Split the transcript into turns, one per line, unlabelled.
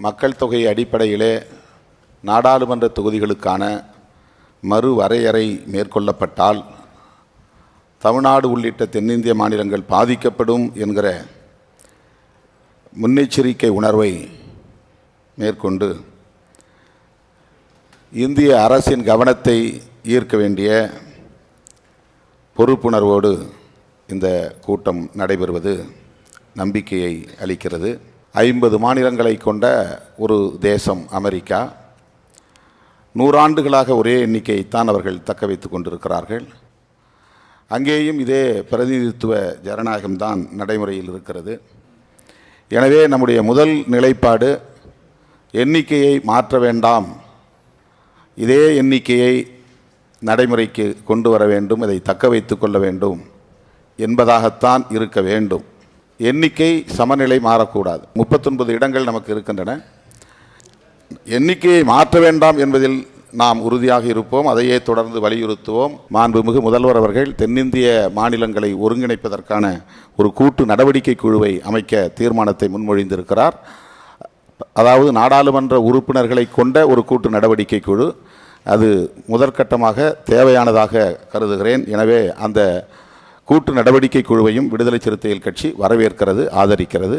மக்கள் தொகை அடிப்படையிலே நாடாளுமன்ற தொகுதிகளுக்கான மறுவரையறை மேற்கொள்ளப்பட்டால் தமிழ்நாடு உள்ளிட்ட தென்னிந்திய மாநிலங்கள் பாதிக்கப்படும் என்கிற முன்னெச்சரிக்கை உணர்வை மேற்கொண்டு இந்திய அரசின் கவனத்தை ஈர்க்க வேண்டிய பொறுப்புணர்வோடு இந்த கூட்டம் நடைபெறுவது நம்பிக்கையை அளிக்கிறது. 50 மாநிலங்களை கொண்ட ஒரு தேசம் அமெரிக்கா. 100 ஆண்டுகளாக ஒரே எண்ணிக்கையைத்தான் அவர்கள் தக்க வைத்து கொண்டிருக்கிறார்கள். அங்கேயும் இதே பிரதிநிதித்துவ ஜனநாயகம்தான் நடைமுறையில் இருக்கிறது. எனவே நம்முடைய முதல் நிலைப்பாடு எண்ணிக்கையை மாற்ற வேண்டாம், இதே எண்ணிக்கையை நடைமுறைக்கு கொண்டு வர வேண்டும், இதை தக்க வைத்து கொள்ள வேண்டும் என்பதாகத்தான் இருக்க வேண்டும். எண்ணிக்கை சமநிலை மாறக்கூடாது. 39 இடங்கள் நமக்கு இருக்கின்றன. எண்ணிக்கையை மாற்ற வேண்டாம் என்பதில் நாம் உறுதியாக இருப்போம். அதையே தொடர்ந்து வலியுறுத்துவோம். மாண்புமிகு முதல்வர் அவர்கள் தென்னிந்திய மாநிலங்களை ஒருங்கிணைப்பதற்கான ஒரு கூட்டு நடவடிக்கை குழுவை அமைக்க தீர்மானத்தை முன்மொழிந்திருக்கிறார். அதாவது நாடாளுமன்ற உறுப்பினர்களை கொண்ட ஒரு கூட்டு நடவடிக்கை குழு. அது முதற்கட்டமாக தேவையானதாக கருதுகிறேன். எனவே அந்த கூட்டு நடவடிக்கை குழுவையும் விடுதலை சிறுத்தைகள் கட்சி வரவேற்கிறது, ஆதரிக்கிறது.